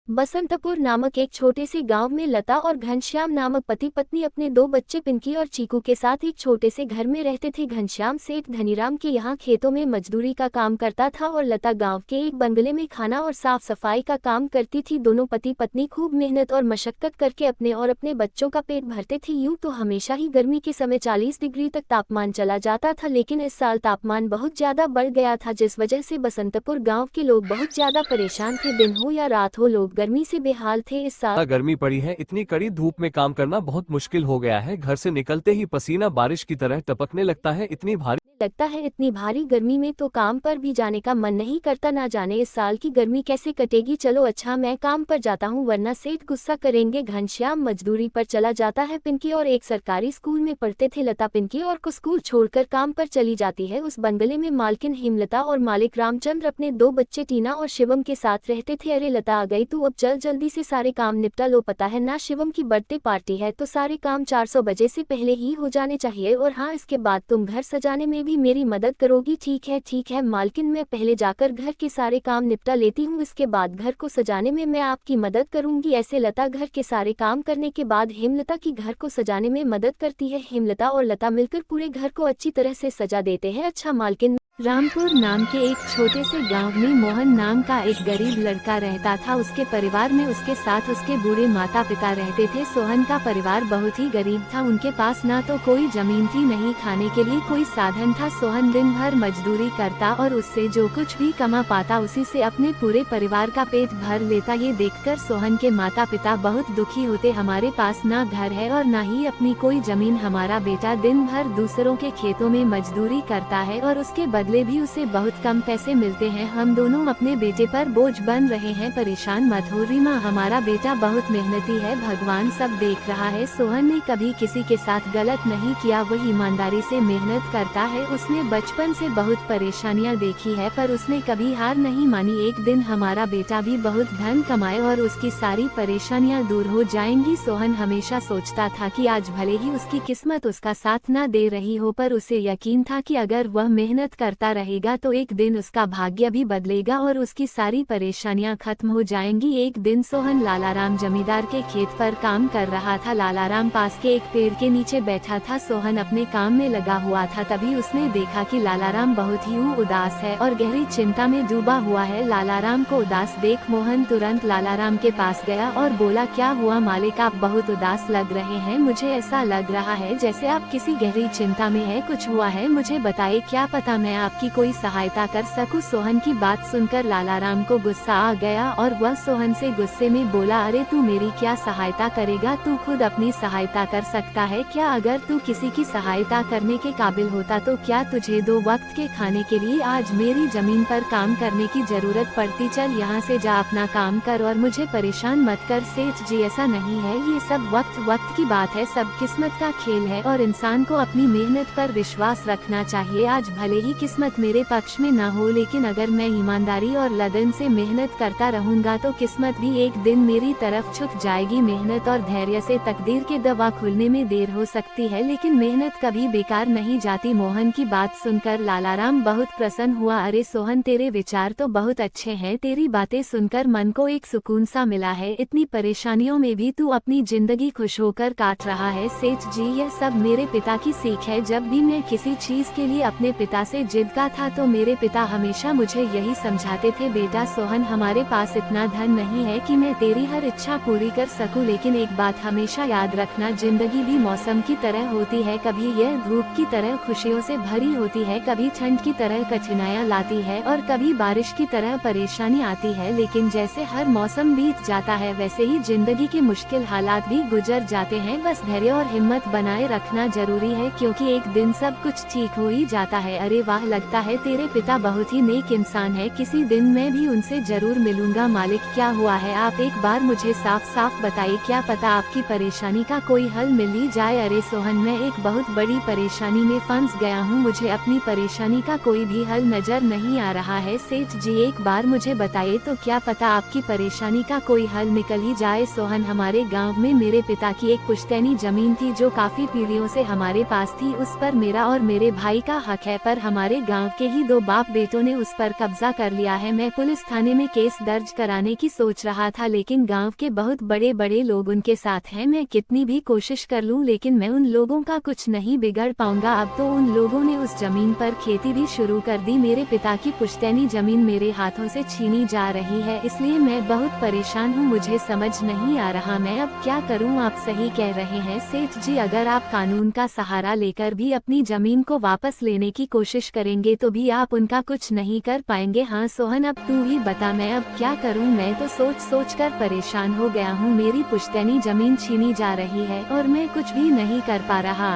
बसंतपुर नामक एक छोटे से गांव में लता और घनश्याम नामक पति पत्नी अपने दो बच्चे पिंकी और चीकू के साथ एक छोटे से घर में रहते थे। घनश्याम सेठ धनीराम के यहाँ खेतों में मजदूरी का काम करता था और लता गांव के एक बंगले में खाना और साफ सफाई का काम करती थी। दोनों पति पत्नी खूब मेहनत और मशक्कत करके अपने और अपने बच्चों का पेट भरते थे। यूं तो हमेशा ही गर्मी के समय 40 डिग्री तक तापमान चला जाता था, लेकिन इस साल तापमान बहुत ज्यादा बढ़ गया था, जिस वजह से बसंतपुर गाँव के लोग बहुत ज्यादा परेशान थे। दिन हो या रात हो, लोग गर्मी से बेहाल थे। इस साल गर्मी पड़ी है, इतनी कड़ी धूप में काम करना बहुत मुश्किल हो गया है। घर से निकलते ही पसीना बारिश की तरह टपकने लगता है। इतनी भारी गर्मी में तो काम पर भी जाने का मन नहीं करता। ना जाने इस साल की गर्मी कैसे कटेगी। चलो अच्छा मैं काम पर जाता हूँ वरना सेठ गुस्सा करेंगे। घनश्याम मजदूरी पर चला जाता है। पिंकी और एक सरकारी स्कूल में पढ़ते थे। लता पिंकी और को स्कूल छोड़कर काम पर चली जाती है। उस बंगले में मालकिन हेमलता और मालिक रामचंद्र अपने दो बच्चे टीना और शिवम के साथ रहते थे। अरे लता आ गई तू, अब चल जल्दी से सारे काम निपटा लो। पता है ना शिवम की बर्थडे पार्टी है तो सारे काम 400 बजे से पहले ही हो जाने चाहिए। और हाँ, इसके बाद तुम घर सजाने में भी मेरी मदद करोगी। ठीक है मालकिन, मैं पहले जाकर घर के सारे काम निपटा लेती हूँ, इसके बाद घर को सजाने में मैं आपकी मदद करूंगी। ऐसे लता घर के सारे काम करने के बाद हेमलता की घर को सजाने में मदद करती है। हेमलता और लता मिलकर पूरे घर को अच्छी तरह से सजा देते हैं। अच्छा मालकिन, रामपुर नाम के एक छोटे से गांव में मोहन नाम का एक गरीब लड़का रहता था। उसके परिवार में उसके साथ उसके बूढ़े माता पिता रहते थे। सोहन का परिवार बहुत ही गरीब था। उनके पास ना तो कोई जमीन थी, नहीं खाने के लिए कोई साधन था। सोहन दिन भर मजदूरी करता और उससे जो कुछ भी कमा पाता उसी से अपने पूरे परिवार का पेट भर लेता। ये देखकर सोहन के माता पिता बहुत दुखी होते। हमारे पास ना घर है और ना ही अपनी कोई जमीन, हमारा बेटा दिन भर दूसरों के खेतों में मजदूरी करता है और उसके बदले भी उसे बहुत कम पैसे मिलते हैं। हम दोनों अपने बेटे पर बोझ बन रहे हैं। परेशान मत हो रीमा, हमारा बेटा बहुत मेहनती है, भगवान सब देख रहा है। सोहन ने कभी किसी के साथ गलत नहीं किया, वो ईमानदारी से मेहनत करता है। उसने बचपन से बहुत परेशानियां देखी है पर उसने कभी हार नहीं मानी। एक दिन हमारा बेटा भी बहुत धन कमाए और उसकी सारी परेशानियां दूर हो जाएंगी। सोहन हमेशा सोचता था कि आज भले ही उसकी किस्मत उसका साथ न दे रही हो, पर उसे यकीन था कि अगर वह मेहनत करता रहेगा तो एक दिन उसका भाग्य भी बदलेगा और उसकी सारी परेशानियां खत्म हो जाएंगी। एक दिन सोहन लालाराम जमींदार के खेत पर काम कर रहा था। लालाराम पास के एक पेड़ के नीचे बैठा था। सोहन अपने काम में लगा हुआ था, तभी उसने देखा कि लालाराम बहुत ही उदास है और गहरी चिंता में डूबा हुआ है। लालाराम को उदास देख मोहन तुरंत लालाराम के पास गया और बोला, क्या हुआ मालिक, आप बहुत उदास लग रहे हैं। मुझे ऐसा लग रहा है जैसे आप किसी गहरी चिंता में है, कुछ हुआ है मुझे बताइए, क्या पता मैं आपकी कोई सहायता कर सकूं। सोहन की बात सुनकर लालाराम को गुस्सा आ गया और वह सोहन से गुस्से में बोला, अरे तू मेरी क्या सहायता करेगा, तू खुद अपनी सहायता कर सकता है क्या। अगर तू किसी की सहायता करने के काबिल होता तो क्या तुझे 2 वक्त के खाने के लिए आज मेरी जमीन पर काम करने की जरूरत पड़ती। चल यहाँ से जा, अपना काम कर और मुझे परेशान मत कर। सेठ जी ऐसा नहीं है, ये सब वक्त की बात है, सब किस्मत का खेल है और इंसान को अपनी मेहनत पर विश्वास रखना चाहिए। आज भले ही किस्मत मेरे पक्ष में ना हो, लेकिन अगर मैं ईमानदारी और लगन से मेहनत करता रहूंगा तो किस्मत भी एक दिन मेरी तरफ झुक जाएगी। मेहनत और धैर्य से तकदीर के दवा खुलने में देर हो सकती है, लेकिन मेहनत कभी बेकार नहीं जाती। मोहन की बात सुनकर लालाराम बहुत प्रसन्न हुआ। अरे सोहन, तेरे विचार तो बहुत अच्छे हैं, तेरी बातें सुनकर मन को एक सुकून सा मिला है। इतनी परेशानियों में भी तू अपनी जिंदगी खुश होकर काट रहा है। सेठ जी यह सब मेरे पिता की सीख है। जब भी मैं किसी चीज के लिए अपने पिता से जिद का था तो मेरे पिता हमेशा मुझे यही समझाते थे, बेटा सोहन हमारे पास इतना धन नहीं है कि मैं तेरी हर इच्छा पूरी कर सकूं, लेकिन एक बात हमेशा याद रखना, जिंदगी भी मौसम की तरह होती है। कभी यह धूप की तरह खुशियों से भरी होती है, कभी ठंड की तरह कठिनाइयां लाती है और कभी बारिश की तरह परेशानी आती है। लेकिन जैसे हर मौसम बीत जाता है वैसे ही जिंदगी के मुश्किल हालात भी गुजर जाते हैं। बस धैर्य और हिम्मत बनाए रखना जरूरी है, क्योंकि एक दिन सब कुछ ठीक हो ही जाता है। अरे वाह, लगता है तेरे पिता बहुत ही नेक इंसान है, किसी दिन मैं भी उनसे जरूर मिलूंगा। मालिक क्या हुआ है, आप एक बार मुझे साफ साफ बताइए, क्या पता आपकी परेशानी का कोई हल मिल ही जाए। अरे सोहन, मैं एक बहुत बड़ी परेशानी में फंस गया हूँ, मुझे अपनी परेशानी का कोई भी हल नजर नहीं आ रहा है। सेठ जी एक बार मुझे बताइए तो क्या पता आपकी परेशानी का कोई हल निकल ही जाए। सोहन, हमारे गाँव में मेरे पिता की एक पुश्तैनी जमीन थी जो काफी पीढ़ियों से हमारे पास थी, उस पर मेरा और मेरे भाई का हक है, पर हमारे हमारे गांव के ही 2 बाप बेटों ने उस पर कब्जा कर लिया है। मैं पुलिस थाने में केस दर्ज कराने की सोच रहा था, लेकिन गांव के बहुत बड़े बड़े लोग उनके साथ हैं। मैं कितनी भी कोशिश कर लूं, लेकिन मैं उन लोगों का कुछ नहीं बिगड़ पाऊंगा। अब तो उन लोगों ने उस जमीन पर खेती भी शुरू कर दी। मेरे पिता की पुश्तैनी जमीन मेरे हाथों से छीनी जा रही है, इसलिए मैं बहुत परेशान हूँ। मुझे समझ नहीं आ रहा मैं अब क्या करूँ। आप सही कह रहे हैं सेठ जी, अगर आप कानून का सहारा लेकर भी अपनी जमीन को वापस लेने की कोशिश करेंगे तो भी आप उनका कुछ नहीं कर पाएंगे। हाँ सोहन, अब तू ही बता मैं अब क्या करूं। मैं तो सोच सोच कर परेशान हो गया हूं। मेरी पुश्तैनी जमीन छीनी जा रही है और मैं कुछ भी नहीं कर पा रहा।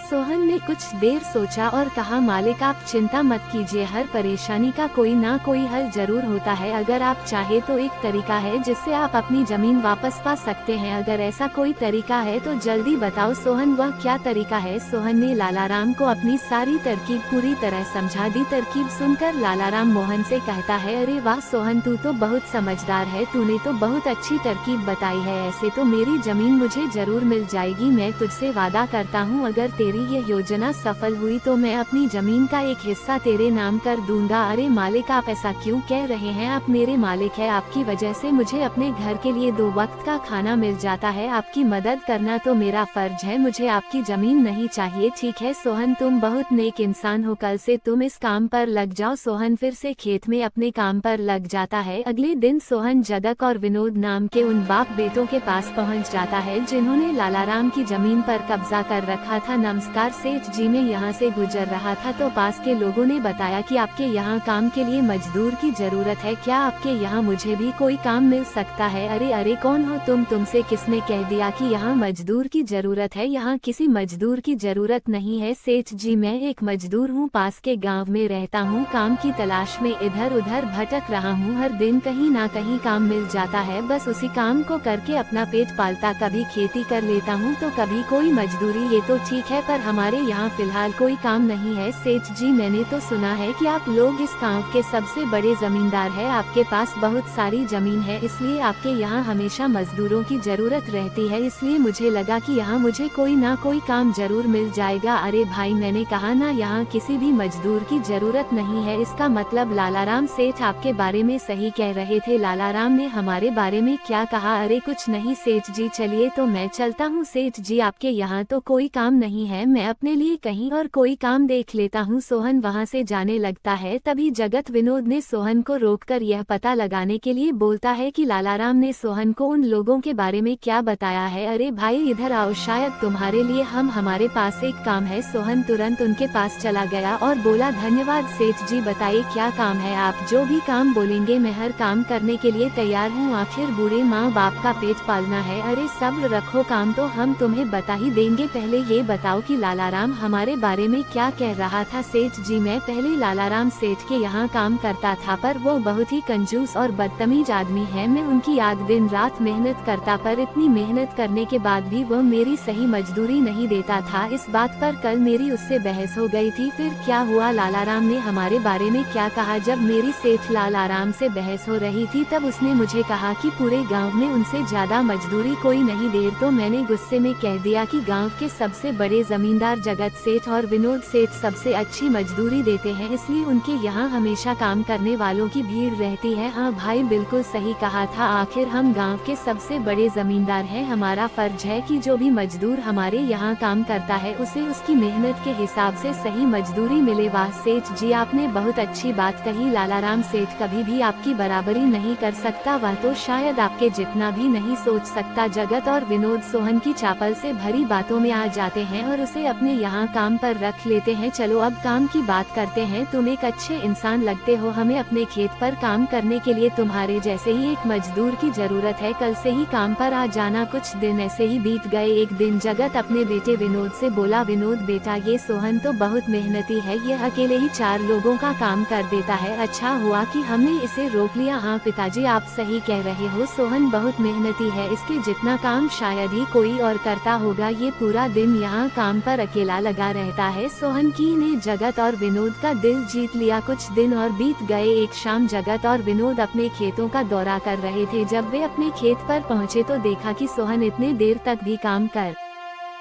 सोहन ने कुछ देर सोचा और कहा, मालिक आप चिंता मत कीजिए, हर परेशानी का कोई ना कोई हल जरूर होता है। अगर आप चाहे तो एक तरीका है जिससे आप अपनी जमीन वापस पा सकते हैं। अगर ऐसा कोई तरीका है तो जल्दी बताओ सोहन, वह क्या तरीका है। सोहन ने लालाराम को अपनी सारी तरकीब पूरी तरह समझा दी। तरकीब सुनकर लालाराम मोहन से कहता है, अरे वाह सोहन, तू तो बहुत समझदार है, तूने तो बहुत अच्छी तरकीब बताई है। ऐसे तो मेरी जमीन मुझे जरूर मिल जाएगी। मैं तुझसे वादा करता हूँ अगर तेरी ये योजना सफल हुई तो मैं अपनी जमीन का एक हिस्सा तेरे नाम कर दूंगा। अरे मालिक आप ऐसा क्यों कह रहे हैं, आप मेरे मालिक हैं। आपकी वजह से मुझे अपने घर के लिए 2 वक्त का खाना मिल जाता है। आपकी मदद करना तो मेरा फर्ज है, मुझे आपकी जमीन नहीं चाहिए। ठीक है सोहन, तुम बहुत नेक इंसान हो, कल से तुम इस काम पर लग जाओ। सोहन फिर से खेत में अपने काम पर लग जाता है। अगले दिन सोहन जगत और विनोद नाम के उन बाप बेटों के पास पहुंच जाता है जिन्होंने लालाराम की जमीन पर कब्जा कर रखा था। नमस्कार सेठ जी, मैं यहाँ से गुजर रहा था तो पास के लोगों ने बताया कि आपके यहाँ काम के लिए मजदूर की जरूरत है। क्या आपके यहाँ मुझे भी कोई काम मिल सकता है। अरे अरे कौन हो तुम, तुमसे किसने कह दिया कि यहाँ मजदूर की जरूरत है। यहाँ किसी मजदूर की जरूरत नहीं है सेठ जी, मैं एक मजदूर हूँ, पास के गाँव में रहता हूँ, काम की तलाश में इधर उधर भटक रहा हूँ। हर दिन कहीं ना कहीं काम मिल जाता है, बस उसी काम को करके अपना पेट पालता। कभी खेती कर लेता हूँ तो कभी कोई मजदूरी। ये तो ठीक है पर हमारे यहाँ फिलहाल कोई काम नहीं है। सेठ जी मैंने तो सुना है कि आप लोग इस गांव के सबसे बड़े जमींदार हैं, आपके पास बहुत सारी जमीन है, इसलिए आपके यहाँ हमेशा मजदूरों की जरूरत रहती है। इसलिए मुझे लगा कि यहाँ मुझे कोई ना कोई काम जरूर मिल जाएगा। अरे भाई मैंने कहा ना, यहाँ किसी भी मजदूर की जरूरत नहीं है। इसका मतलब लालाराम सेठ आपके बारे में सही कह रहे थे। लालाराम ने हमारे बारे में क्या कहा। अरे कुछ नहीं सेठ जी, चलिए तो मैं चलता हूँ। सेठ जी आपके यहाँ तो कोई काम नहीं है, मैं अपने लिए कहीं और कोई काम देख लेता हूँ। सोहन वहाँ से जाने लगता है। तभी जगत विनोद ने सोहन को रोककर यह पता लगाने के लिए बोलता है कि लालाराम ने सोहन को उन लोगों के बारे में क्या बताया है। अरे भाई इधर आओ, शायद तुम्हारे लिए हमारे पास एक काम है। सोहन तुरंत उनके पास चला गया और बोला, धन्यवाद सेठ जी, बताइए क्या काम है। आप जो भी काम बोलेंगे मैं हर काम करने के लिए तैयार हूँ। आखिर बूढ़े माँ बाप का पेट पालना है। अरे सब्र रखो, काम तो हम तुम्हें बता ही देंगे। पहले ये बताओ कि लालाराम हमारे बारे में क्या कह रहा था। सेठ जी मैं पहले लालाराम सेठ के यहाँ काम करता था, पर वो बहुत ही कंजूस और बदतमीज आदमी है। मैं उनकी याद दिन रात मेहनत करता, पर इतनी मेहनत करने के बाद भी वो मेरी सही मजदूरी नहीं देता था। इस बात पर कल मेरी उससे बहस हो गई थी। फिर क्या हुआ, लालाराम ने हमारे बारे में क्या कहा। जब मेरी सेठ लालाराम से बहस हो रही थी तब उसने मुझे कहा कि पूरे गाँव में उनसे ज्यादा मजदूरी कोई नहीं दे। तो मैंने गुस्से में कह दिया कि गाँव के सबसे बड़े जमींदार जगत सेठ और विनोद सेठ सबसे अच्छी मजदूरी देते हैं, इसलिए उनके यहाँ हमेशा काम करने वालों की भीड़ रहती है। हाँ भाई बिल्कुल सही कहा था, आखिर हम गांव के सबसे बड़े जमींदार हैं। हमारा फर्ज है कि जो भी मजदूर हमारे यहाँ काम करता है उसे उसकी मेहनत के हिसाब से सही मजदूरी मिले। वाह सेठ जी आपने बहुत अच्छी बात कही। लालाराम सेठ कभी भी आपकी बराबरी नहीं कर सकता, वह तो शायद आपके जितना भी नहीं सोच सकता। जगत और विनोद सोहन की चापल से भरी बातों में आ जाते हैं और उसे अपने यहाँ काम पर रख लेते हैं। चलो अब काम की बात करते हैं। तुम एक अच्छे इंसान लगते हो, हमें अपने खेत पर काम करने के लिए तुम्हारे जैसे ही एक मजदूर की जरूरत है। कल से ही काम पर आ जाना। कुछ दिन ऐसे ही बीत गए। एक दिन जगत अपने बेटे विनोद से बोला, विनोद बेटा ये सोहन तो बहुत मेहनती है, ये अकेले ही 4 लोगों का काम कर देता है। अच्छा हुआ कि हमने इसे रोक लिया। हाँ पिताजी आप सही कह रहे हो, सोहन बहुत मेहनती है, इसके जितना काम शायद ही कोई और करता होगा। ये पूरा दिन यहाँ काम पर अकेला लगा रहता है। सोहन की ने जगत और विनोद का दिल जीत लिया। कुछ दिन और बीत गए। एक शाम जगत और विनोद अपने खेतों का दौरा कर रहे थे। जब वे अपने खेत पर पहुँचे तो देखा कि सोहन इतने देर तक भी काम कर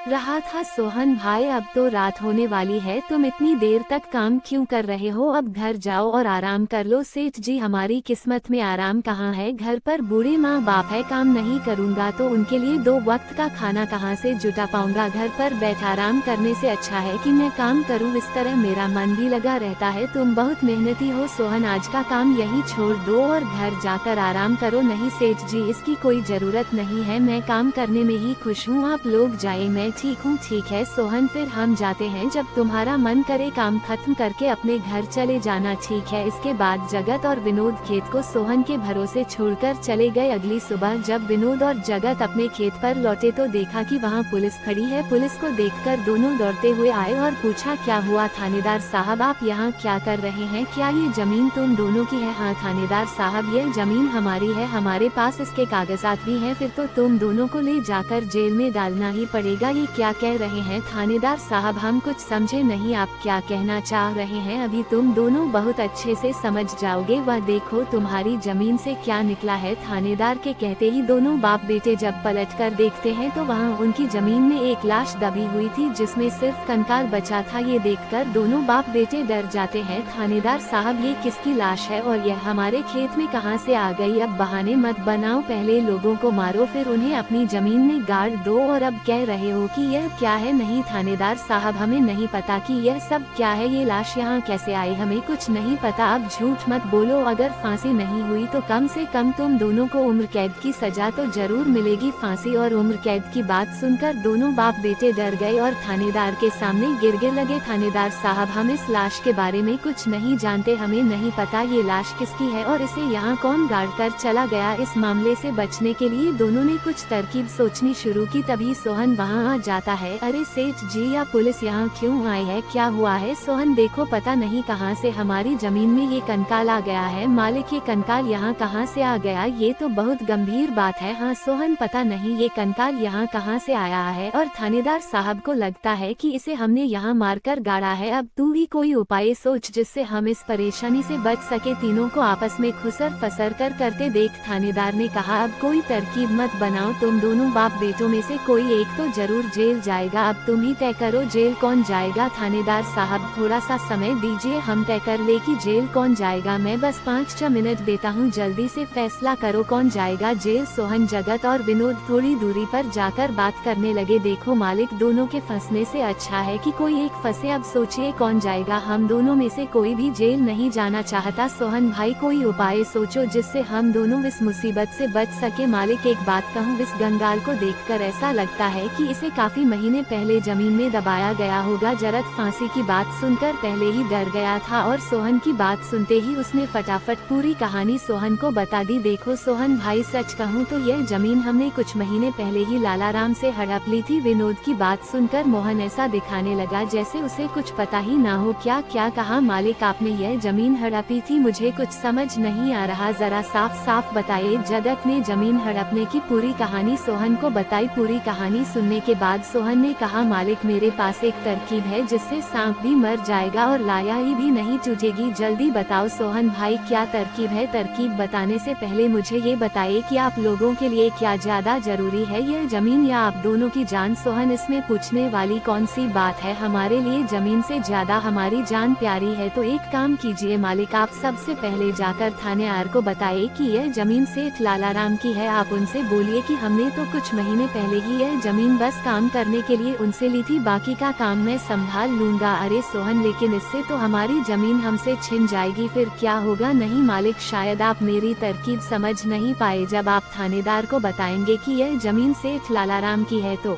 रहा था। सोहन भाई अब तो रात होने वाली है, तुम इतनी देर तक काम क्यों कर रहे हो? अब घर जाओ और आराम कर लो। सेठ जी हमारी किस्मत में आराम कहाँ है, घर पर बूढ़े माँ बाप है, काम नहीं करूँगा तो उनके लिए 2 वक्त का खाना कहाँ से जुटा पाऊंगा? घर पर बैठ आराम करने से अच्छा है कि मैं काम करूँ, इस तरह मेरा मन भी लगा रहता है। तुम बहुत मेहनती हो सोहन, आज का काम यही छोड़ दो और घर जाकर आराम करो। नहीं सेठ जी इसकी कोई जरूरत नहीं है, मैं काम करने में ही खुश हूँ, आप लोग जाए, मैं ठीक हूँ। ठीक है सोहन फिर हम जाते हैं, जब तुम्हारा मन करे काम खत्म करके अपने घर चले जाना। ठीक है। इसके बाद जगत और विनोद खेत को सोहन के भरोसे छोड़कर चले गए। अगली सुबह जब विनोद और जगत अपने खेत पर लौटे तो देखा कि वहाँ पुलिस खड़ी है। पुलिस को देखकर दोनों दौड़ते हुए आए और पूछा क्या हुआ थानेदार साहब, आप यहाँ क्या कर रहे हैं? क्या ये जमीन तुम दोनों की है? हाँ थानेदार साहब ये जमीन हमारी है, हमारे पास इसके कागजात भी हैं। फिर तो तुम दोनों को ले जाकर जेल में डालना ही पड़ेगा। ये क्या कह रहे हैं थानेदार साहब, हम कुछ समझे नहीं, आप क्या कहना चाह रहे हैं? अभी तुम दोनों बहुत अच्छे से समझ जाओगे, वह देखो तुम्हारी जमीन से क्या निकला है। थानेदार के कहते ही दोनों बाप बेटे जब पलटकर देखते हैं तो वहाँ उनकी जमीन में एक लाश दबी हुई थी जिसमें सिर्फ कंकाल बचा था। ये देखकर दोनों बाप बेटे डर जाते हैं। थानेदार साहब ये किसकी लाश है और यह हमारे खेत में कहाँ से आ गई? अब बहाने मत बनाओ, पहले लोगों को मारो फिर उन्हें अपनी जमीन में गाड़ दो, और अब कह रहे हो कि यह क्या है? नहीं थानेदार साहब हमें नहीं पता कि यह सब क्या है, ये लाश यहाँ कैसे आई, हमें कुछ नहीं पता। अब झूठ मत बोलो, अगर फांसी नहीं हुई तो कम से कम तुम दोनों को उम्र कैद की सजा तो जरूर मिलेगी। फांसी और उम्र कैद की बात सुनकर दोनों बाप बेटे डर गए और थानेदार के सामने गिरने लगे। थानेदार साहब हम इस लाश के बारे में कुछ नहीं जानते, हमें नहीं पता ये लाश किसकी है और इसे यहाँ कौन गाड़ कर चला गया। इस मामले से बचने के लिए दोनों ने कुछ तरकीब सोचनी शुरू की। तभी सोहन वहाँ आ जाता है। अरे सेठ जी या पुलिस यहाँ क्यों आई है, क्या हुआ है? सोहन देखो पता नहीं कहाँ से हमारी जमीन में ये कंकाल आ गया है। मालिक ये कंकाल यहाँ कहाँ से आ गया, ये तो बहुत गंभीर बात है। हाँ सोहन पता नहीं ये कंकाल यहाँ कहाँ से आया है और थानेदार साहब को लगता है कि इसे हमने यहाँ मारकर गाड़ा है। अब तू ही कोई उपाय सोच जिससे हम इस परेशानी से बच सके। तीनों को आपस में खुसर फसर कर करते देख थानेदार ने कहा अब कोई तरकीब मत बनाओ, तुम दोनों बाप बेटों में से कोई एक तो जरूर जेल जाएगा, अब तुम ही तय करो जेल कौन जाएगा। थानेदार साहब थोड़ा सा समय दीजिए, हम तय कर ले कि जेल कौन जाएगा, मैं बस 5-6 मिनट देता हूँ, जल्दी से फैसला करो कौन जाएगा जेल। सोहन जगत और विनोद थोड़ी दूरी पर जाकर बात करने लगे। देखो मालिक दोनों के फंसने से अच्छा है कि कोई एक फंसे, अब सोचिए कौन जाएगा, हम दोनों में से कोई भी जेल नहीं जाना चाहता। सोहन भाई कोई उपाय सोचो जिससे हम दोनों इस मुसीबत से बच सके। मालिक एक बात कहूँ, इस गंगाल को देखकर ऐसा लगता है कि इसे काफी महीने पहले जमीन में दबाया गया होगा। जरत फांसी की बात सुनकर पहले ही डर गया था और सोहन की बात सुनते ही उसने फटाफट पूरी कहानी सोहन को बता दी। देखो सोहन भाई सच कहूँ तो यह जमीन हमने कुछ महीने पहले ही लालाराम से हड़प ली थी। विनोद की बात सुनकर मोहन ऐसा दिखाने लगा जैसे उसे कुछ पता ही ना हो। क्या क्या कहा मालिक आपने यह जमीन हड़पी थी? मुझे कुछ समझ नहीं आ रहा, जरा साफ साफ बताइए। जगत ने जमीन हड़पने की पूरी कहानी सोहन को बताई। पूरी कहानी सुनने के बाद सोहन ने कहा मालिक मेरे पास एक तरकीब है जिससे सांप भी मर जाएगा और लाया ही भी नहीं टूटेगी, जल्दी बताओ। सोहन भाई क्या तरकीब है? तरकीब बताने से पहले मुझे ये बताइए कि आप लोगों के लिए क्या ज्यादा जरूरी है, यह जमीन या आप दोनों की जान? सोहन इसमें पूछने वाली कौन सी बात है, हमारे लिए जमीन से ज्यादा हमारी जान प्यारी है। तो एक काम कीजिए मालिक, आप सबसे पहले जाकर थानेदार को बताइए कि यह जमीन सेठ लालाराम की है। आप उनसे बोलिए कि हमने तो कुछ महीने पहले ही यह जमीन बस काम करने के लिए उनसे ली थी, बाकी का काम मैं संभाल लूंगा। अरे सोहन लेकिन इससे तो हमारी जमीन हमसे छिन जाएगी, फिर क्या होगा? नहीं मालिक शायद आप मेरी तरकीब समझ नहीं पाए। जब आप थानेदार को बताएंगे कि यह जमीन सेठ लालाराम की है तो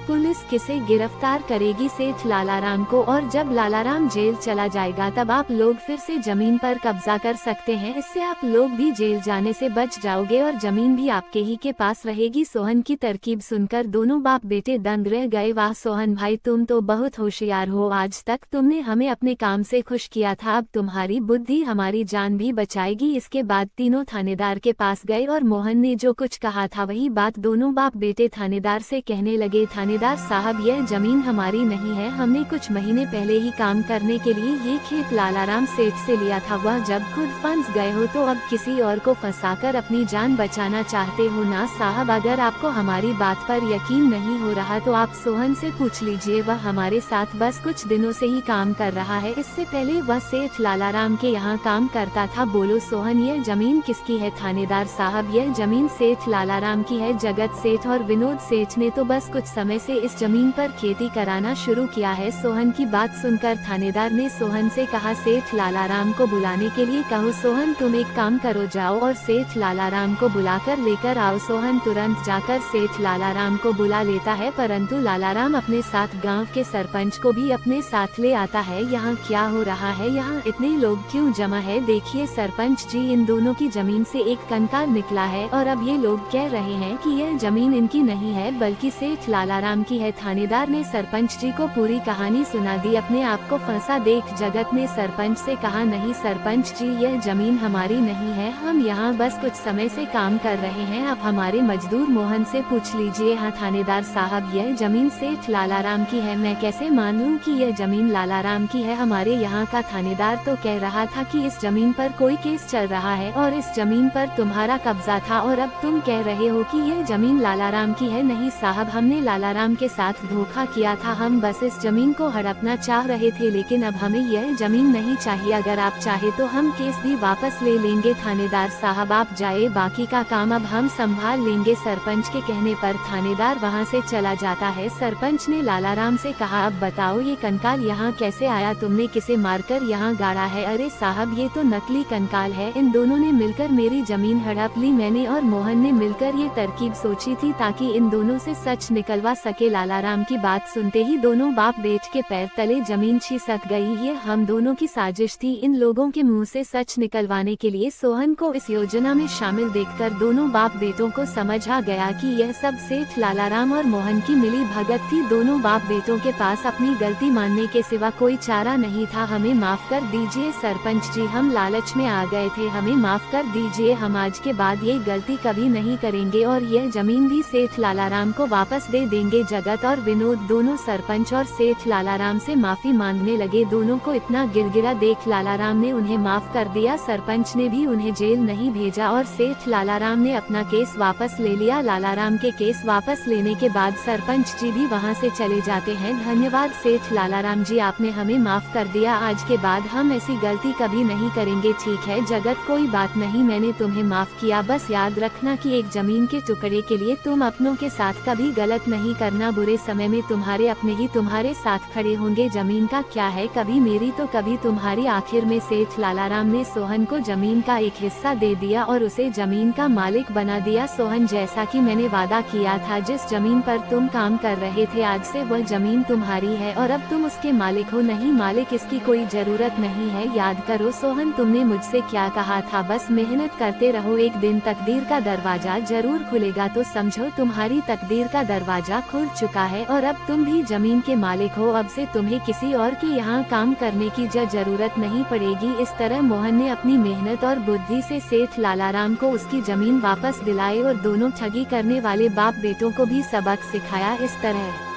पुलिस किसे गिरफ्तार करेगी? सेठ लालाराम को। और जब लालाराम जेल चला जाएगा तब आप लोग फिर से जमीन पर कब्जा कर सकते हैं। इससे आप लोग भी जेल जाने से बच जाओगे और जमीन भी आपके ही के पास रहेगी। सोहन की तरकीब सुनकर दोनों बाप बेटे दंग रह गए। वाह सोहन भाई तुम तो बहुत होशियार हो, आज तक तुमने हमें अपने काम से खुश किया था, अब तुम्हारी बुद्धि हमारी जान भी बचाएगी। इसके बाद तीनों थानेदार के पास गए और मोहन ने जो कुछ कहा था वही बात दोनों बाप बेटे थानेदार से कहने लगे। थानेदार थानेदार साहब यह जमीन हमारी नहीं है, हमने कुछ महीने पहले ही काम करने के लिए ये खेत लालाराम सेठ से लिया था। वह जब खुद फंस गए हो तो अब किसी और को फंसाकर अपनी जान बचाना चाहते हो ना साहब। अगर आपको हमारी बात पर यकीन नहीं हो रहा तो आप सोहन से पूछ लीजिए, वह हमारे साथ बस कुछ दिनों से ही काम कर रहा है। इससे पहले वह सेठ लालाराम के यहाँ काम करता था। बोलो सोहन, यह जमीन किसकी है? थानेदार साहब, यह जमीन सेठ लालाराम की है। जगत सेठ और विनोद सेठ ने तो बस कुछ समय से इस जमीन पर खेती कराना शुरू किया है। सोहन की बात सुनकर थानेदार ने सोहन से कहा, सेठ लालाराम को बुलाने के लिए कहो। सोहन, तुम एक काम करो, जाओ और सेठ लालाराम को बुलाकर लेकर आओ। सोहन तुरंत जाकर सेठ लालाराम को बुला लेता है, परंतु लालाराम अपने साथ गांव के सरपंच को भी अपने साथ ले आता है। यहाँ क्या हो रहा है? यहाँ इतने लोग क्यों जमा है? देखिए सरपंच जी, इन दोनों की जमीन से एक कंकाल निकला है और अब ये लोग कह रहे हैं कि यह जमीन इनकी नहीं है बल्कि सेठ लालाराम की है। थानेदार ने सरपंच जी को पूरी कहानी सुना दी। अपने आप को फंसा देख जगत ने सरपंच से कहा, नहीं सरपंच जी, यह जमीन हमारी नहीं है, हम यहाँ बस कुछ समय से काम कर रहे हैं। आप हमारे मजदूर मोहन से पूछ लीजिए। हाँ थानेदार साहब, यह जमीन सेठ लालाराम की है। मैं कैसे मान लूं कि यह जमीन लालाराम की है? हमारे यहाँ का थानेदार तो कह रहा था कि इस जमीन पर कोई केस चल रहा है और इस जमीन पर तुम्हारा कब्जा था, और अब तुम कह रहे हो कि यह जमीन लालाराम की है। नहीं साहब, हमने लालाराम के साथ धोखा किया था, हम बस इस जमीन को हड़पना चाह रहे थे, लेकिन अब हमें यह जमीन नहीं चाहिए। अगर आप चाहे तो हम केस भी वापस ले लेंगे। थानेदार साहब आप जाए, बाकी का काम अब हम संभाल लेंगे। सरपंच के कहने पर थानेदार वहां से चला जाता है। सरपंच ने लालाराम से कहा, अब बताओ ये कंकाल यहाँ कैसे आया? तुमने किसे मारकर यहाँ गाड़ा है? अरे साहब, ये तो नकली कंकाल है, इन दोनों ने मिलकर मेरी जमीन हड़प ली। मैंने और मोहन ने मिलकर ये तरकीब सोची थी ताकि इन दोनों से सच निकलवा सके। लालाराम की बात सुनते ही दोनों बाप बेट के पैर तले जमीन खिसक गई। ये हम दोनों की साजिश थी। इन लोगों के मुंह से सच निकलवाने के लिए सोहन को इस योजना में शामिल देखकर दोनों बाप बेटों को समझ आ गया कि यह सब सेठ लालाराम और मोहन की मिली भगत थी। दोनों बाप बेटों के पास अपनी गलती मानने के सिवा कोई चारा नहीं था। हमें माफ कर दीजिए सरपंच जी, हम लालच में आ गए थे, हमें माफ कर दीजिए। हम आज के बाद ये गलती कभी नहीं करेंगे और यह जमीन भी सेठ लालाराम को वापस दे देंगे। जगत और विनोद दोनों सरपंच और सेठ लालाराम से माफी मांगने लगे। दोनों को इतना गिरगिरा देख लालाराम ने उन्हें माफ कर दिया। सरपंच ने भी उन्हें जेल नहीं भेजा और सेठ लालाराम ने अपना केस वापस ले लिया। लालाराम के केस वापस लेने के बाद सरपंच जी भी वहां से चले जाते हैं। धन्यवाद सेठ लालाराम जी, आपने हमें माफ कर दिया। आज के बाद हम ऐसी गलती कभी नहीं करेंगे। ठीक है जगत, कोई बात नहीं, मैंने तुम्हें माफ किया। बस याद रखना कि एक जमीन के टुकड़े के लिए तुम अपनों के साथ कभी गलत नहीं करना। बुरे समय में तुम्हारे अपने ही तुम्हारे साथ खड़े होंगे। जमीन का क्या है, कभी मेरी तो कभी तुम्हारी। आखिर में सेठ लालाराम ने सोहन को जमीन का एक हिस्सा दे दिया और उसे जमीन का मालिक बना दिया। सोहन, जैसा कि मैंने वादा किया था, जिस जमीन पर तुम काम कर रहे थे आज से वह जमीन तुम्हारी है और अब तुम उसके मालिक हो। नहीं मालिक, इसकी कोई जरूरत नहीं है। याद करो सोहन, तुमने मुझसे क्या कहा था? बस मेहनत करते रहो, एक दिन तकदीर का दरवाजा जरूर खुलेगा। तो समझो तुम्हारी तकदीर का दरवाजा खुल चुका है और अब तुम भी जमीन के मालिक हो। अब से तुम्हें किसी और के यहाँ काम करने की जरूरत नहीं पड़ेगी। इस तरह मोहन ने अपनी मेहनत और बुद्धि से सेठ लालाराम को उसकी जमीन वापस दिलाई और दोनों ठगी करने वाले बाप बेटों को भी सबक सिखाया। इस तरह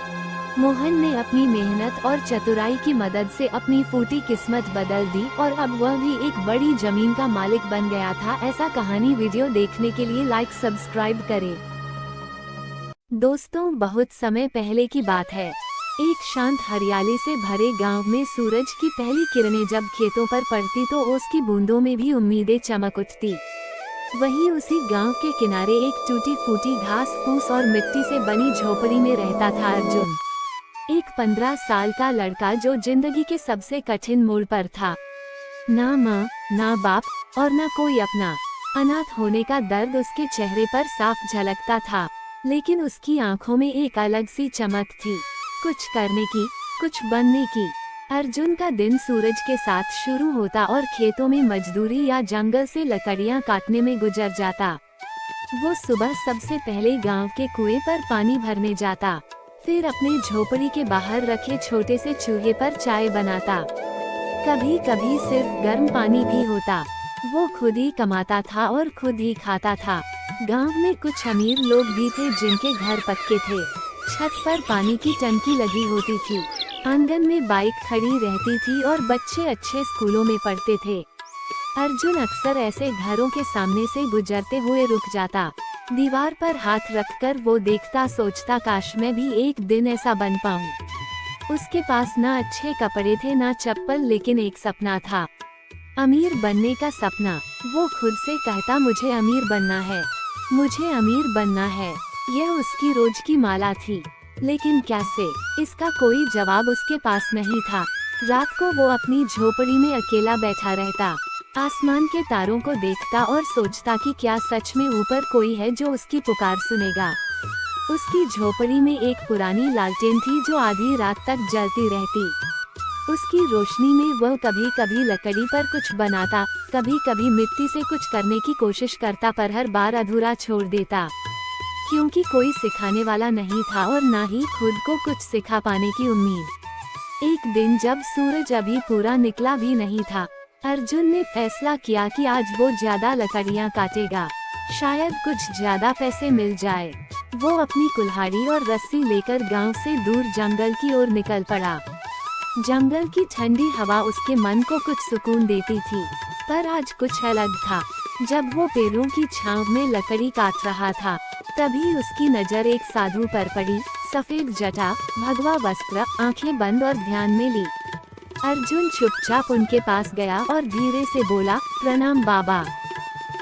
मोहन ने अपनी मेहनत और चतुराई की मदद से अपनी फूटी किस्मत बदल दी और अब वह भी एक बड़ी जमीन का मालिक बन गया था। ऐसा कहानी वीडियो देखने के लिए लाइक सब्सक्राइब करें। दोस्तों, बहुत समय पहले की बात है। एक शांत हरियाली से भरे गांव में सूरज की पहली किरणें जब खेतों पर पड़ती तो उसकी बूंदों में भी उम्मीदें चमक उठती। वहीं उसी गांव के किनारे एक टूटी फूटी घास फूस और मिट्टी से बनी झोपड़ी में रहता था अर्जुन, एक 15 साल का लड़का जो जिंदगी के सबसे कठिन मोड़ पर था। ना माँ, ना बाप और ना कोई अपना। अनाथ होने का दर्द उसके चेहरे पर साफ झलकता था, लेकिन उसकी आंखों में एक अलग सी चमक थी, कुछ करने की, कुछ बनने की। अर्जुन का दिन सूरज के साथ शुरू होता और खेतों में मजदूरी या जंगल से लकड़ियां काटने में गुजर जाता। वो सुबह सबसे पहले गांव के कुएं पर पानी भरने जाता, फिर अपने झोपड़ी के बाहर रखे छोटे से चूल्हे पर चाय बनाता। कभी कभी सिर्फ गर्म पानी भी होता। वो खुद ही कमाता था और खुद ही खाता था। गांव में कुछ अमीर लोग भी थे जिनके घर पक्के थे, छत पर पानी की टंकी लगी होती थी। आंगन में बाइक खड़ी रहती थी और बच्चे अच्छे स्कूलों में पढ़ते थे। अर्जुन अक्सर ऐसे घरों के सामने से गुजरते हुए रुक जाता। दीवार पर हाथ रखकर वो देखता, सोचता काश मैं भी एक दिन ऐसा बन पाऊं। उसके पास ना अच्छे कपड़े थे ना चप्पल, लेकिन एक सपना था, अमीर बनने का सपना। वो खुद से कहता, मुझे अमीर बनना है, मुझे अमीर बनना है। यह उसकी रोज की माला थी। लेकिन कैसे? इसका कोई जवाब उसके पास नहीं था। रात को वो अपनी झोपड़ी में अकेला बैठा रहता, आसमान के तारों को देखता और सोचता कि क्या सच में ऊपर कोई है जो उसकी पुकार सुनेगा। उसकी झोपड़ी में एक पुरानी लालटेन थी जो आधी रात तक जलती रहती। उसकी रोशनी में वह कभी कभी लकड़ी पर कुछ बनाता, कभी कभी मिट्टी से कुछ करने की कोशिश करता, पर हर बार अधूरा छोड़ देता, क्योंकि कोई सिखाने वाला नहीं था और ना ही खुद को कुछ सिखा पाने की उम्मीद। एक दिन जब सूरज अभी पूरा निकला भी नहीं था, अर्जुन ने फैसला किया कि आज वो ज्यादा लकड़ियां काटेगा, शायद कुछ ज्यादा पैसे मिल जाए। वो अपनी कुल्हाड़ी और रस्सी लेकर गांव से दूर जंगल की ओर निकल पड़ा। जंगल की ठंडी हवा उसके मन को कुछ सुकून देती थी, पर आज कुछ अलग था। जब वो पेड़ों की छांव में लकड़ी काट रहा था, तभी उसकी नजर एक साधु पर पड़ी। सफेद जटा, भगवा वस्त्र, आंखें बंद और ध्यान में ली। अर्जुन चुपचाप उनके पास गया और धीरे से बोला, प्रणाम बाबा।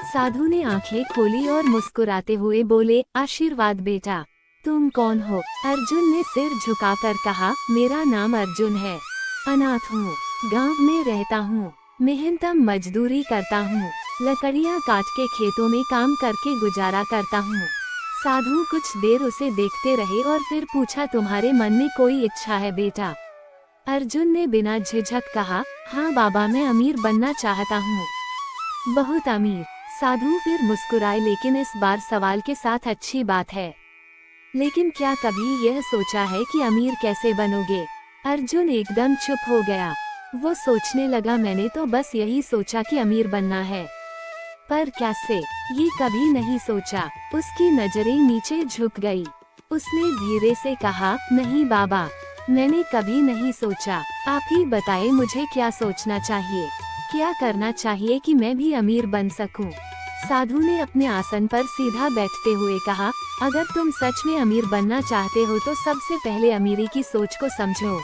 साधु ने आंखें खोली और मुस्कुराते हुए बोले, आशीर्वाद बेटा। तुम कौन हो? अर्जुन ने सिर झुकाकर कहा, मेरा नाम अर्जुन है, अनाथ हूँ, गांव में रहता हूँ, मेहनतम मजदूरी करता हूँ, लकड़ियाँ काट के खेतों में काम करके गुजारा करता हूँ। साधु कुछ देर उसे देखते रहे और फिर पूछा, तुम्हारे मन में कोई इच्छा है बेटा? अर्जुन ने बिना झिझक कहा, हाँ बाबा, मैं अमीर बनना चाहता हूँ, बहुत अमीर। साधु फिर मुस्कुराए, लेकिन इस बार सवाल के साथ, अच्छी बात है, लेकिन क्या कभी यह सोचा है कि अमीर कैसे बनोगे? अर्जुन एकदम चुप हो गया। वो सोचने लगा, मैंने तो बस यही सोचा कि अमीर बनना है, पर कैसे, ये कभी नहीं सोचा। उसकी नजरें नीचे झुक गई। उसने धीरे से कहा, नहीं बाबा, मैंने कभी नहीं सोचा, आप ही बताएं मुझे क्या सोचना चाहिए, क्या करना चाहिए कि मैं भी अमीर बन सकूं। साधु ने अपने आसन पर सीधा बैठते हुए कहा, अगर तुम सच में अमीर बनना चाहते हो तो सबसे पहले अमीरी की सोच को समझो।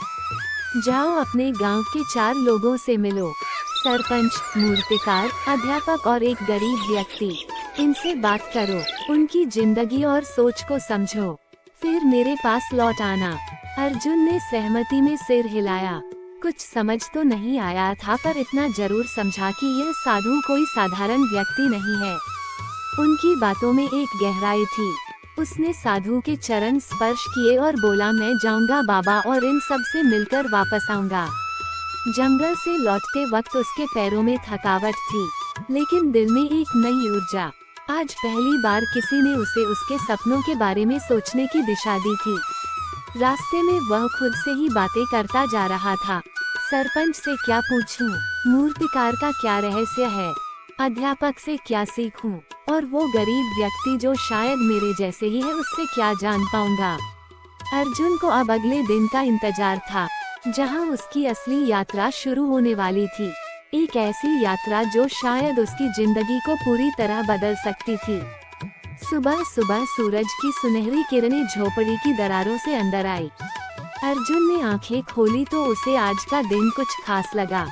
जाओ अपने गांव के 4 लोगों से मिलो, सरपंच, मूर्तिकार, अध्यापक और एक गरीब व्यक्ति। इनसे बात करो, उनकी जिंदगी और सोच को समझो, फिर मेरे पास लौट आना। अर्जुन ने सहमति में सिर हिलाया। कुछ समझ तो नहीं आया था, पर इतना जरूर समझा कि यह साधु कोई साधारण व्यक्ति नहीं है। उनकी बातों में एक गहराई थी। उसने साधु के चरण स्पर्श किए और बोला, मैं जाऊंगा बाबा और इन सब से मिलकर वापस आऊंगा। जंगल से लौटते वक्त उसके पैरों में थकावट थी, लेकिन दिल में एक नई ऊर्जा। आज पहली बार किसी ने उसे उसके सपनों के बारे में सोचने की दिशा दी थी। रास्ते में वह खुद से ही बातें करता जा रहा था। सरपंच से क्या पूछूं? मूर्तिकार का क्या रहस्य है? अध्यापक से क्या सीखूं? और वो गरीब व्यक्ति जो शायद मेरे जैसे ही है, उससे क्या जान पाऊंगा? अर्जुन को अब अगले दिन का इंतजार था, जहां उसकी असली यात्रा शुरू होने वाली थी। एक ऐसी यात्रा जो शायद उसकी जिंदगी को पूरी तरह बदल सकती थी। सुबह सुबह सूरज की सुनहरी किरणें झोपड़ी की दरारों से अंदर आई। अर्जुन ने आंखें खोली तो उसे आज का दिन कुछ खास लगा।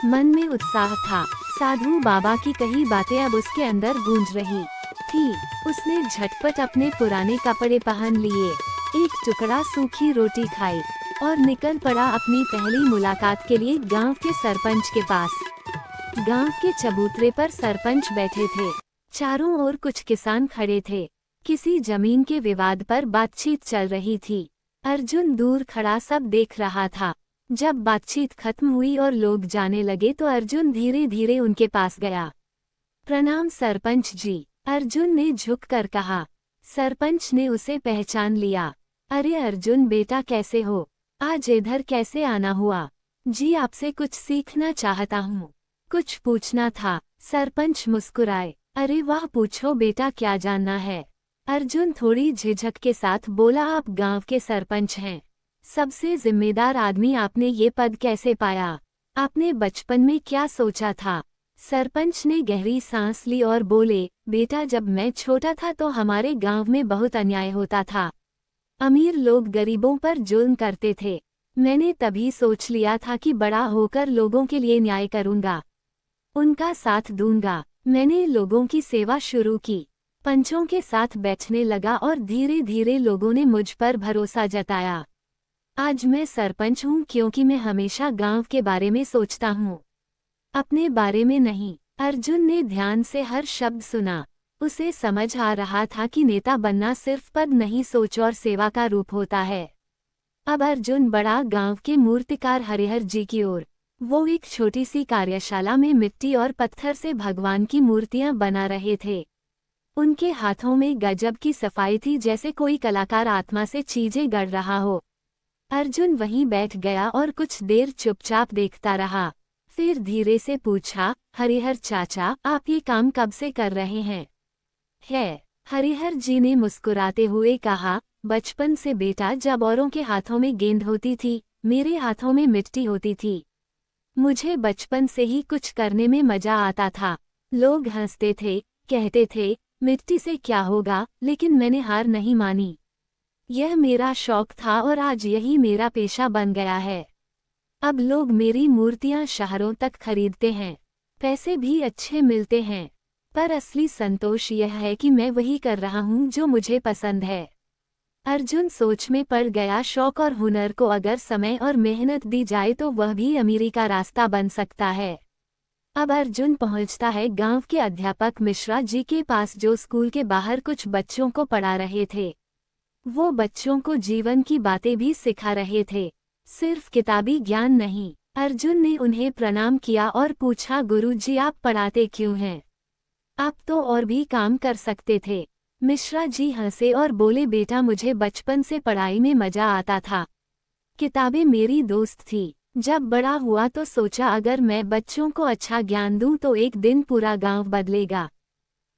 मन में उत्साह था। साधु बाबा की कही बातें अब उसके अंदर गूंज रही थी। उसने झटपट अपने पुराने कपड़े पहन लिए, एक टुकड़ा सूखी रोटी खाई और निकल पड़ा अपनी पहली मुलाकात के लिए गांव के सरपंच के पास। गांव के चबूतरे पर सरपंच बैठे थे। चारों ओर कुछ किसान खड़े थे। किसी जमीन के विवाद पर बातचीत चल रही थी। अर्जुन दूर खड़ा सब देख रहा था। जब बातचीत खत्म हुई और लोग जाने लगे तो अर्जुन धीरे धीरे उनके पास गया। प्रणाम सरपंच जी, अर्जुन ने झुककर कहा। सरपंच ने उसे पहचान लिया। अरे अर्जुन बेटा, कैसे हो? आज इधर कैसे आना हुआ? जी आपसे कुछ सीखना चाहता हूँ, कुछ पूछना था। सरपंच मुस्कुराए। अरे वाह, पूछो बेटा, क्या जानना है? अर्जुन थोड़ी झिझक के साथ बोला, आप गांव के सरपंच हैं, सबसे जिम्मेदार आदमी, आपने ये पद कैसे पाया? आपने बचपन में क्या सोचा था? सरपंच ने गहरी सांस ली और बोले, बेटा जब मैं छोटा था तो हमारे गांव में बहुत अन्याय होता था। अमीर लोग गरीबों पर जुल्म करते थे। मैंने तभी सोच लिया था कि बड़ा होकर लोगों के लिए न्याय करूंगा, उनका साथ दूंगा। मैंने लोगों की सेवा शुरू की, पंचों के साथ बैठने लगा और धीरे धीरे लोगों ने मुझ पर भरोसा जताया। आज मैं सरपंच हूँ क्योंकि मैं हमेशा गांव के बारे में सोचता हूँ, अपने बारे में नहीं। अर्जुन ने ध्यान से हर शब्द सुना। उसे समझ आ रहा था कि नेता बनना सिर्फ पद नहीं, सोच और सेवा का रूप होता है। अब अर्जुन बढ़ा गांव के मूर्तिकार हरिहर जी की ओर। वो एक छोटी सी कार्यशाला में मिट्टी और पत्थर से भगवान की मूर्तियां बना रहे थे। उनके हाथों में गजब की सफाई थी, जैसे कोई कलाकार आत्मा से चीजें गढ़ रहा हो। अर्जुन वहीं बैठ गया और कुछ देर चुपचाप देखता रहा। फिर धीरे से पूछा, हरिहर चाचा, आप ये काम कब से कर रहे हैं? हरिहर जी ने मुस्कुराते हुए कहा, बचपन से बेटा, जब औरों के हाथों में गेंद होती थी, मेरे हाथों में मिट्टी होती थी। मुझे बचपन से ही कुछ करने में मजा आता था। लोग हंसते थे, कहते थे मिट्टी से क्या होगा, लेकिन मैंने हार नहीं मानी। यह मेरा शौक था और आज यही मेरा पेशा बन गया है। अब लोग मेरी मूर्तियां शहरों तक खरीदते हैं, पैसे भी अच्छे मिलते हैं, पर असली संतोष यह है कि मैं वही कर रहा हूँ जो मुझे पसंद है। अर्जुन सोच में पड़ गया। शौक और हुनर को अगर समय और मेहनत दी जाए तो वह भी अमीरी का रास्ता बन सकता है। अब अर्जुन पहुंचता है गांव के अध्यापक मिश्रा जी के पास, जो स्कूल के बाहर कुछ बच्चों को पढ़ा रहे थे। वो बच्चों को जीवन की बातें भी सिखा रहे थे, सिर्फ किताबी ज्ञान नहीं। अर्जुन ने उन्हें प्रणाम किया और पूछा, गुरुजी आप पढ़ाते क्यों हैं? आप तो और भी काम कर सकते थे। मिश्रा जी हंसे और बोले, बेटा मुझे बचपन से पढ़ाई में मजा आता था, किताबें मेरी दोस्त थी। जब बड़ा हुआ तो सोचा अगर मैं बच्चों को अच्छा ज्ञान दूं तो एक दिन पूरा गांव बदलेगा।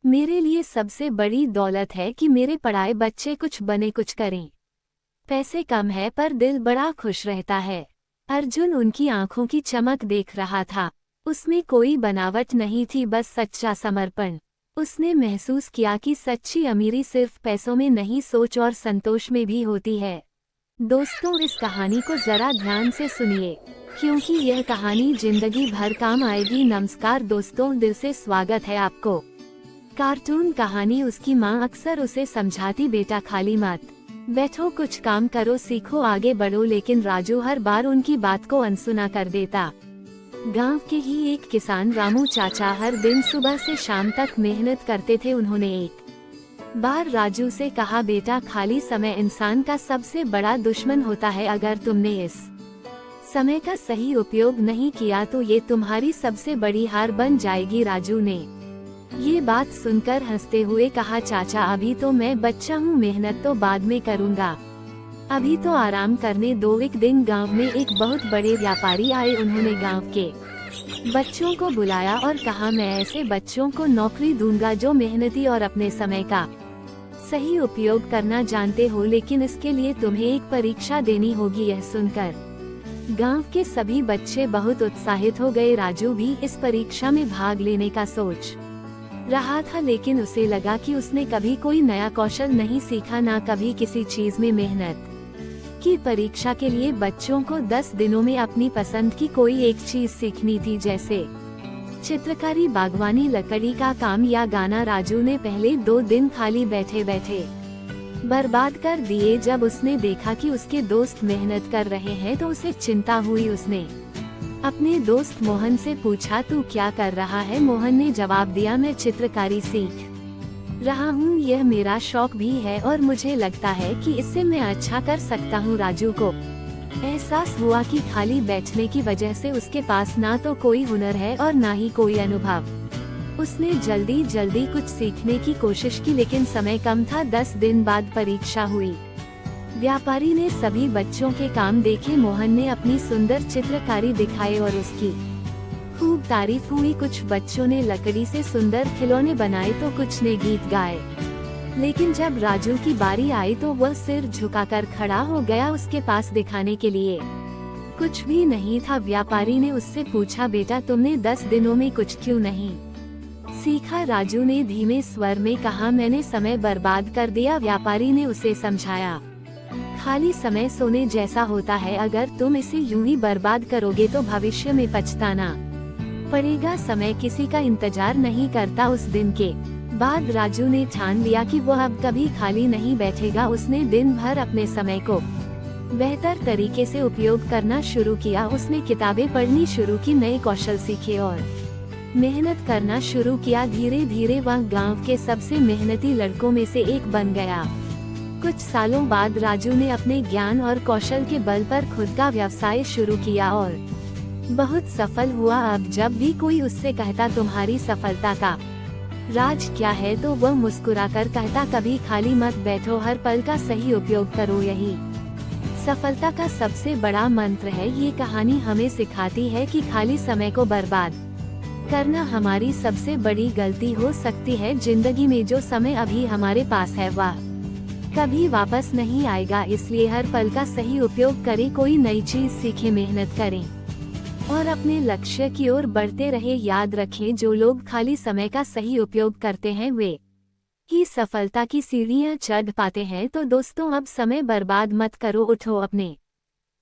मेरे लिए सबसे बड़ी दौलत है कि मेरे पढ़ाए बच्चे कुछ बने, कुछ करें। पैसे कम है पर दिल बड़ा खुश रहता है। अर्जुन उनकी आंखों की चमक देख रहा था, उसमें कोई बनावट नहीं थी, बस सच्चा समर्पण। उसने महसूस किया कि सच्ची अमीरी सिर्फ पैसों में नहीं, सोच और संतोष में भी होती है। दोस्तों, इस कहानी को जरा ध्यान से सुनिए, क्योंकि यह कहानी जिंदगी भर काम आएगी। नमस्कार दोस्तों, दिल से स्वागत है आपको। कार्टून कहानी। उसकी माँ अक्सर उसे समझाती, बेटा खाली मत बैठो, कुछ काम करो, सीखो, आगे बढ़ो, लेकिन राजू हर बार उनकी बात को अनसुना कर देता। गांव के ही एक किसान रामू चाचा हर दिन सुबह से शाम तक मेहनत करते थे। उन्होंने एक बार राजू से कहा, बेटा खाली समय इंसान का सबसे बड़ा दुश्मन होता है। अगर तुमने इस समय का सही उपयोग नहीं किया तो ये तुम्हारी सबसे बड़ी हार बन जाएगी। राजू ने ये बात सुनकर हंसते हुए कहा, चाचा अभी तो मैं बच्चा हूँ, मेहनत तो बाद में करूँगा, अभी तो आराम करने दो। एक दिन गांव में एक बहुत बड़े व्यापारी आए। उन्होंने गांव के बच्चों को बुलाया और कहा, मैं ऐसे बच्चों को नौकरी दूंगा जो मेहनती और अपने समय का सही उपयोग करना जानते हो, लेकिन इसके लिए तुम्हें एक परीक्षा देनी होगी। यह सुनकर गांव के सभी बच्चे बहुत उत्साहित हो गए। राजू भी इस परीक्षा में भाग लेने का सोच रहा था, लेकिन उसे लगा कि उसने कभी कोई नया कौशल नहीं सीखा, ना कभी किसी चीज में मेहनत की। परीक्षा के लिए बच्चों को 10 दिनों में अपनी पसंद की कोई एक चीज सीखनी थी, जैसे चित्रकारी, बागवानी, लकड़ी का काम या गाना। राजू ने पहले 2 दिन खाली बैठे बैठे बर्बाद कर दिए। जब उसने देखा कि उसके दोस्त मेहनत कर रहे हैं तो उसे चिंता हुई। उसने अपने दोस्त मोहन से पूछा, तू क्या कर रहा है? मोहन ने जवाब दिया, मैं चित्रकारी सीख रहा हूँ, यह मेरा शौक भी है और मुझे लगता है कि इससे मैं अच्छा कर सकता हूँ। राजू को एहसास हुआ कि खाली बैठने की वजह से उसके पास ना तो कोई हुनर है और ना ही कोई अनुभव। उसने जल्दी जल्दी कुछ सीखने की कोशिश की, लेकिन समय कम था। 10 दिन बाद परीक्षा हुई। व्यापारी ने सभी बच्चों के काम देखे। मोहन ने अपनी सुंदर चित्रकारी दिखाई और उसकी खूब तारीफ हुई। कुछ बच्चों ने लकड़ी से सुंदर खिलौने बनाए तो कुछ ने गीत गाए। लेकिन जब राजू की बारी आई तो वह सिर झुकाकर खड़ा हो गया उसके पास दिखाने के लिए कुछ भी नहीं था। व्यापारी ने उससे पूछा, बेटा तुमने 10 दिनों में कुछ क्यों नहीं सीखा? राजू ने धीमे स्वर में कहा, मैंने समय बर्बाद कर दिया। व्यापारी ने उसे समझाया, खाली समय सोने जैसा होता है, अगर तुम इसे यूं ही बर्बाद करोगे तो भविष्य में पछताना पड़ेगा। समय किसी का इंतजार नहीं करता। उस दिन के बाद राजू ने ठान लिया कि वह अब कभी खाली नहीं बैठेगा। उसने दिन भर अपने समय को बेहतर तरीके से उपयोग करना शुरू किया। उसने किताबें पढ़नी शुरू की, नए कौशल सीखे और मेहनत करना शुरू किया। धीरे धीरे वह गांव के सबसे मेहनती लड़कों में से एक बन गया। कुछ सालों बाद राजू ने अपने ज्ञान और कौशल के बल पर खुद का व्यवसाय शुरू किया और बहुत सफल हुआ। अब जब भी कोई उससे कहता तुम्हारी सफलता का राज क्या है, तो वह मुस्कुराकर कहता, कभी खाली मत बैठो, हर पल का सही उपयोग करो, यही सफलता का सबसे बड़ा मंत्र है। ये कहानी हमें सिखाती है कि खाली समय को बर्बाद करना हमारी सबसे बड़ी गलती हो सकती है। जिंदगी में जो समय अभी हमारे पास है वह कभी वापस नहीं आएगा, इसलिए हर पल का सही उपयोग करें, कोई नई चीज सीखें, मेहनत करें और अपने लक्ष्य की ओर बढ़ते रहे। याद रखें, जो लोग खाली समय का सही उपयोग करते हैं वे ही सफलता की सीढ़ियां चढ़ पाते हैं। तो दोस्तों, अब समय बर्बाद मत करो, उठो, अपने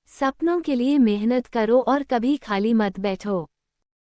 सपनों के लिए मेहनत करो और कभी खाली मत बैठो।